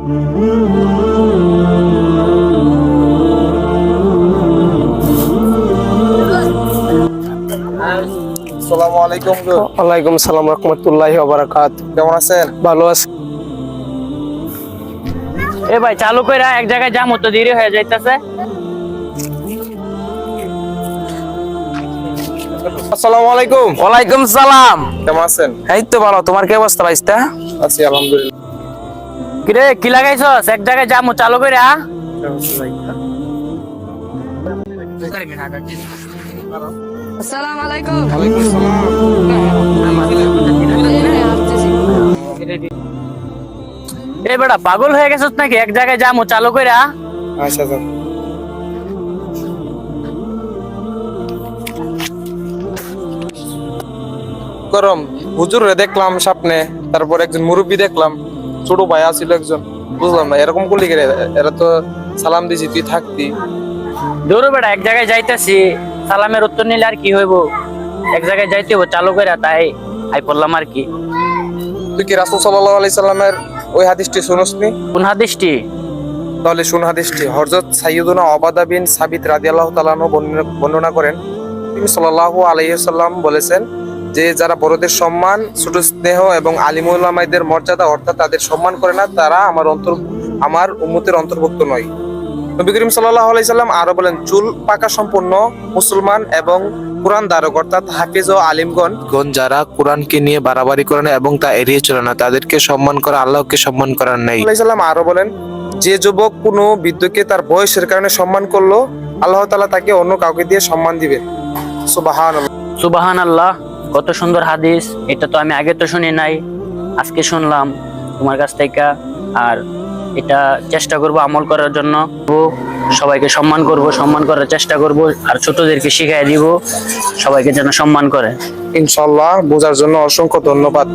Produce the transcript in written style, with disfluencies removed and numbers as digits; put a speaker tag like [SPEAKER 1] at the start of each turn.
[SPEAKER 1] আসসালামু আলাইকুম।
[SPEAKER 2] ওয়ালাইকুম আসসালাম রাহমাতুল্লাহি ওয়া বারাকাতুহু।
[SPEAKER 1] কেমন আছেন?
[SPEAKER 2] ভালো আছি।
[SPEAKER 3] এ ভাই চালু কইরা এক জায়গায় যাম, তো দেরি হয়ে যাইতাছে।
[SPEAKER 1] আসসালামু আলাইকুম।
[SPEAKER 3] ওয়ালাইকুম সালাম।
[SPEAKER 1] কেমন আছেন?
[SPEAKER 3] এই তো ভালো, তোমার কি অবস্থা ভাইস্তা?
[SPEAKER 1] আছি আলহামদুলিল্লাহ।
[SPEAKER 3] কিরে কি লাগাইছস? এক জায়গায় যাম, চালু কইরা।
[SPEAKER 4] আসসালামু আলাইকুম।
[SPEAKER 1] ওয়ালাইকুম আসসালাম।
[SPEAKER 3] এ বেটা পাগল হয়ে গেছস নাকি? এক জায়গায় যাম, চালু কইরা।
[SPEAKER 1] আচ্ছা স্যার। গরম হুজুরে দেখলাম স্বপ্নে, তারপর একজন মুরব্বী দেখলাম, ছোট ভাই আছিল একজন। বুঝলাম না এরকম করলি কে? এরা তো সালাম দিছি, তুই থাকতি।
[SPEAKER 3] দৌড়ো বেটা, এক জায়গায় যাইতাছি, সালামের উত্তর নিলে আর কি হইব? এক জায়গায় যাইতে হইব, চালু কইরা, তাই আই পড়লাম আর কি।
[SPEAKER 1] তুই কি রাসূল সাল্লাল্লাহু আলাইহি সাল্লামের ওই হাদিসটি শুনসনি?
[SPEAKER 3] কোন হাদিসটি?
[SPEAKER 1] তাহলে শুন হাদিসটি। হযরত সাইয়্যিদুনা উবাদা বিন সাবিত রাদিয়াল্লাহু তাআলা আনহু বর্ণনা করেন, তিনি সাল্লাল্লাহু আলাইহি ওয়াসাল্লাম বলেছেন যে যারা বড়দের সম্মান, ছোট স্নেহ এবং আলিম উলামাদের মর্যাদা অর্থাৎ তাদের সম্মান করে না, তারা আমার উম্মতের অন্তর্ভুক্ত নয়। নবী করিম সাল্লাল্লাহু আলাইহি সাল্লাম আরো বলেন, চুল পাকা সম্পন্ন মুসলমান এবং কোরআন ধারক অর্থাৎ হাফেজ ও আলিমগণ যারা কোরআনকে নিয়ে বাড়াবাড়ি করে না এবং তা এড়িয়ে চলে না, তাদেরকে সম্মান করা আল্লাহকে সম্মান করার নেই। সাল্লাম আরো বলেন, যে যুবক কোনো বৃদ্ধকে তার বয়সের কারণে সম্মান করলো, আল্লাহ তাআলা তাকে অন্য কাউকে দিয়ে সম্মান দিবেন। সুবহানাল্লাহ।
[SPEAKER 3] সুবহানাল্লাহ। কত সুন্দর হাদিস! এটা তো আমি আগে তো শুনি নাই, আজকে শুনলাম তোমার কাছ থেকে। আর এটা চেষ্টা করব আমল করার জন্য। সবাইকে সম্মান করব, সম্মান করার চেষ্টা করব, আর ছোটদেরকে শিখিয়ে দিব সবাইকে যেন সম্মান করে।
[SPEAKER 1] ইনশাআল্লাহ। বোঝার জন্য অসংখ্য ধন্যবাদ।